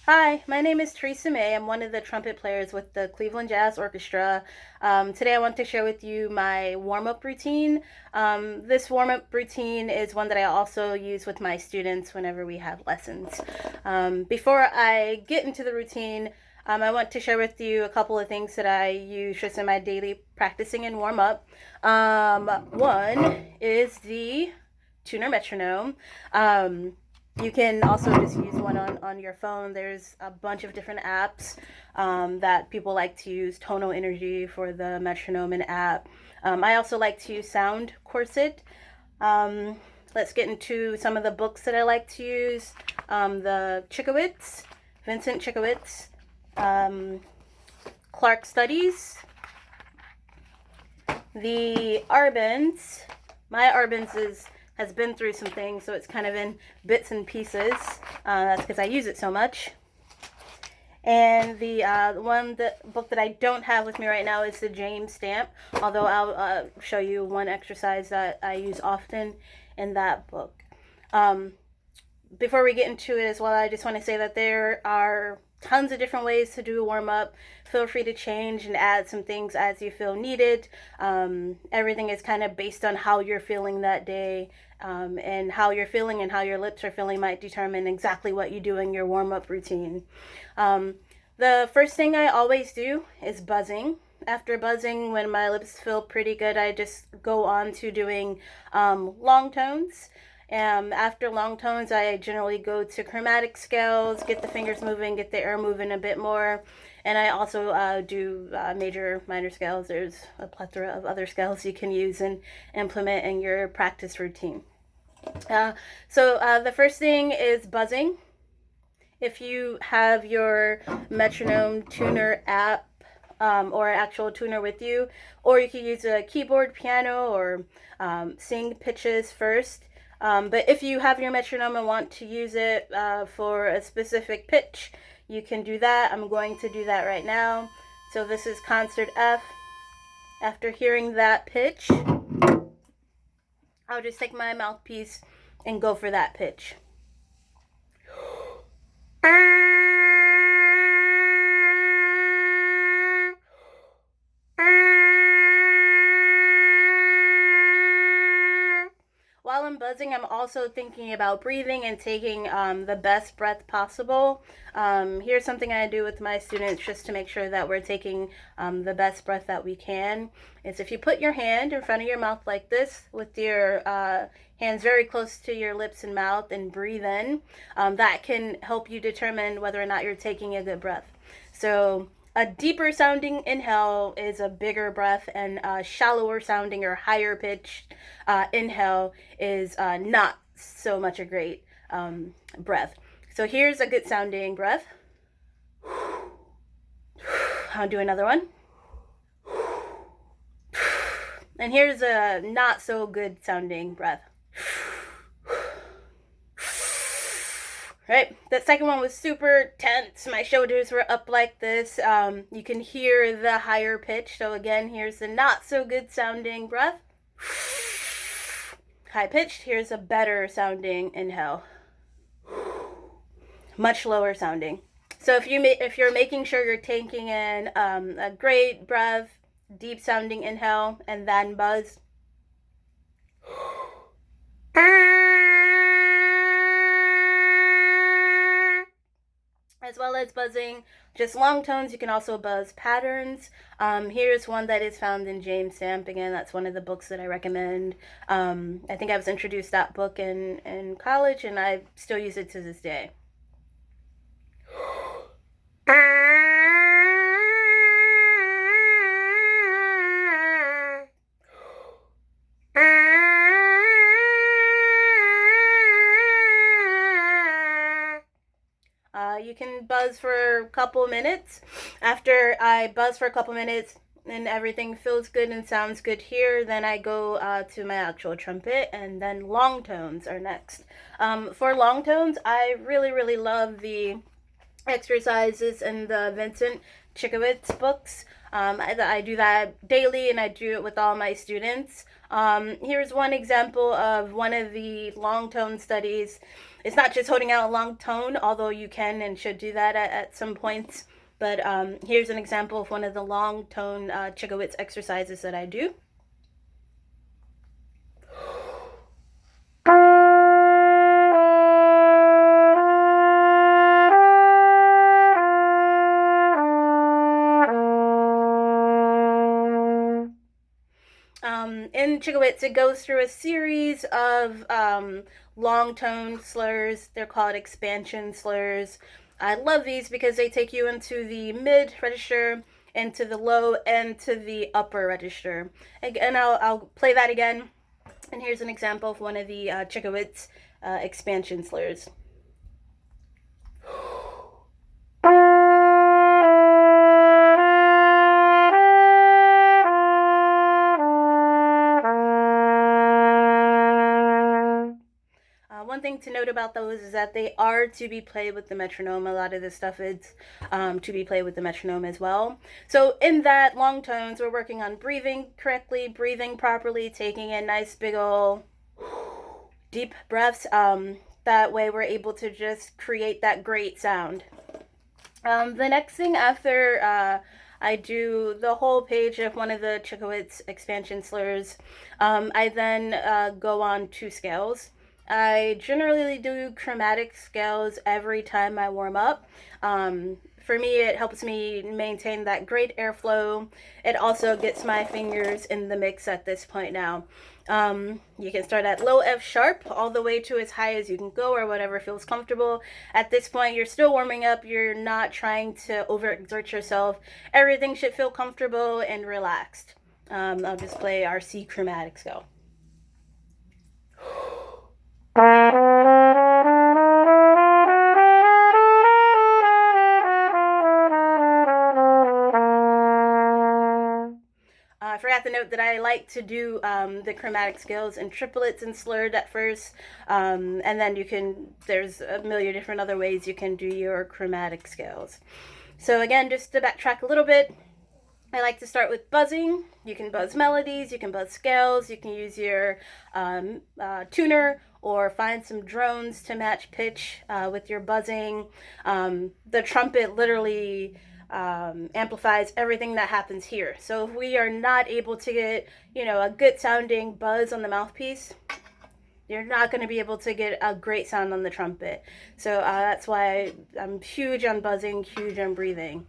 Hi, my name is Theresa May. I'm one of the trumpet players with the Cleveland Jazz Orchestra. Today I want to share with you my warm-up routine. This warm-up routine is one that I also use with my students whenever we have lessons. Before I get into the routine, I want to share with you a couple of things that I use just in my daily practicing and warm-up. One is the tuner metronome. You can also just use one on your phone. There's a bunch of different apps that people like to use. Tonal Energy for the metronome and app. I also like to use Sound Corset. Um, let's get into some of the books that I like to use. The Chickowitz, Vincent Chickowitz, Clark Studies, the Arbens. My Arbens has been through some things, so it's kind of in bits and pieces. That's because I use it so much. And the book that I don't have with me right now is the James Stamp, although I'll show you one exercise that I use often in that book. Before we get into it as well, I just want to say that there are tons of different ways to do a warm up. Feel free to change and add some things as you feel needed. Everything is kind of based on how you're feeling that day, and how you're feeling and how your lips are feeling might determine exactly what you do in your warm up routine. The first thing I always do is buzzing. After buzzing, when my lips feel pretty good, I just go on to doing long tones. After long tones, I generally go to chromatic scales, get the fingers moving, get the air moving a bit more. And I also do major, minor scales. There's a plethora of other scales you can use and implement in your practice routine. So the first thing is buzzing. If you have your metronome tuner app, or actual tuner with you, or you can use a keyboard, piano, or sing pitches first. But if you have your metronome and want to use it for a specific pitch, you can do that. I'm going to do that right now. So this is concert F. After hearing that pitch, I'll just take my mouthpiece and go for that pitch. While I'm buzzing, I'm also thinking about breathing and taking the best breath possible. Here's something I do with my students just to make sure that we're taking the best breath that we can. Is if you put your hand in front of your mouth like this with your hands very close to your lips and mouth and breathe in, that can help you determine whether or not you're taking a good breath. So a deeper sounding inhale is a bigger breath, and a shallower sounding or higher pitched inhale is not so much a great breath. So here's a good sounding breath. I'll do another one. And here's a not so good sounding breath. Right, that second one was super tense. My shoulders were up like this. You can hear the higher pitch. So again, here's the not so good sounding breath. High pitched. Here's a better sounding inhale. Much lower sounding. So if you're making sure you're taking in a great breath, deep sounding inhale, and then buzz. As well as buzzing just long tones, you can also buzz patterns. Here's one that is found in James Stamp. Again, that's one of the books that I recommend. I think I was introduced that book in college, and I still use it to this day. You can buzz for a couple minutes. After I buzz for a couple minutes and everything feels good and sounds good here, then I go to my actual trumpet, and then long tones are next. For long tones, I really love the exercises in the Vincent Chikowitz books. I do that daily, and I do it with all my students. Here's one example of one of the long tone studies. It's not just holding out a long tone, although you can and should do that at some points. But here's an example of one of the long tone Chikowitz exercises that I do. In Chikowitz, it goes through a series of long tone slurs. They're called expansion slurs. I love these because they take you into the mid register, into the low, and to the upper register. Again, I'll play that again. And here's an example of one of the Chikowitz expansion slurs. One thing to note about those is that they are to be played with the metronome. A lot of this stuff is to be played with the metronome as well. So in that long tones, we're working on breathing correctly, breathing properly, taking in nice big ol' deep breaths. That way we're able to just create that great sound. The next thing after I do the whole page of one of the Chikowitz expansion slurs, I then go on to scales. I generally do chromatic scales every time I warm up. For me, it helps me maintain that great airflow. It also gets my fingers in the mix at this point now. You can start at low F sharp all the way to as high as you can go, or whatever feels comfortable. At this point, you're still warming up. You're not trying to overexert yourself. Everything should feel comfortable and relaxed. I'll just play our C chromatic scale. I forgot to note that I like to do the chromatic scales in triplets and slurred at first, and then there's a million different other ways you can do your chromatic scales. So again, just to backtrack a little bit, I like to start with buzzing. You can buzz melodies, you can buzz scales, you can use your tuner, or find some drones to match pitch with your buzzing. The trumpet literally amplifies everything that happens here. So if we are not able to get, a good sounding buzz on the mouthpiece, you're not going to be able to get a great sound on the trumpet. So that's why I'm huge on buzzing, huge on breathing.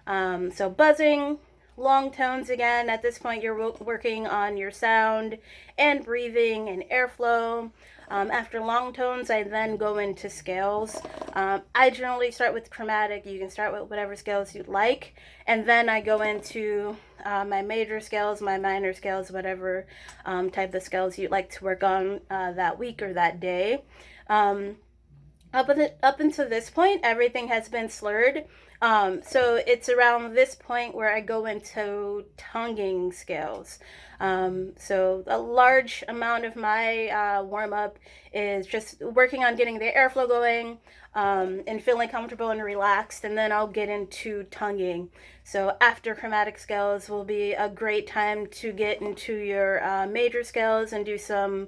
So buzzing, long tones again. At this point, you're working on your sound and breathing and airflow. After long tones, I then go into scales. I generally start with chromatic. You can start with whatever scales you'd like. And then I go into my major scales, my minor scales, whatever type of scales you'd like to work on that week or that day. Up until this point, everything has been slurred. So it's around this point where I go into tonguing scales. So a large amount of my warm-up is just working on getting the airflow going and feeling comfortable and relaxed, and then I'll get into tonguing. So after chromatic scales will be a great time to get into your major scales and do some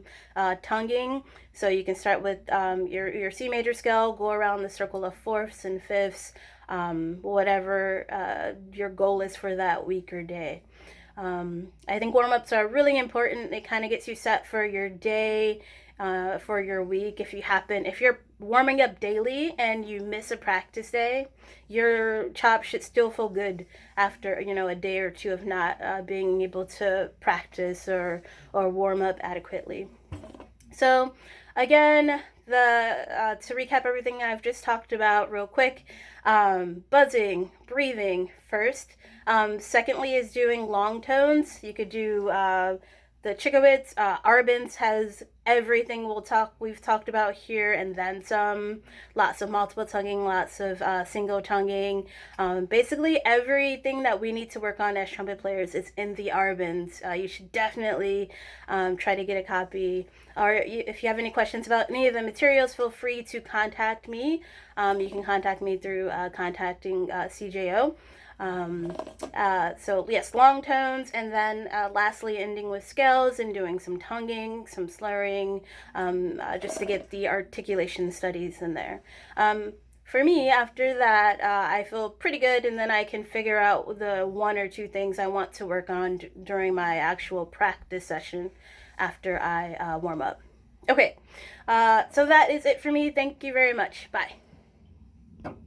tonguing. So you can start with your C major scale, go around the circle of fourths and fifths, whatever your goal is for that week or day. I think warm-ups are really important. It kind of gets you set for your day, for your week. If you're warming up daily and you miss a practice day, your chops should still feel good after, a day or two of not being able to practice or warm up adequately. So again, to recap everything I've just talked about real quick, buzzing, breathing first. Secondly is doing long tones. You could do the Chikowitz. Arbenz has everything we've talked about here and then some. Lots of multiple tonguing, lots of single tonguing. Basically everything that we need to work on as trumpet players is in the Arbans. You should definitely try to get a copy. Or if you have any questions about any of the materials, feel free to contact me. You can contact me through contacting CJO. So yes, long tones, and then lastly ending with scales and doing some tonguing, some slurring, just to get the articulation studies in there. For me, after that, I feel pretty good, and then I can figure out the one or two things I want to work on during my actual practice session after I warm up. Okay, so that is it for me. Thank you very much. Bye.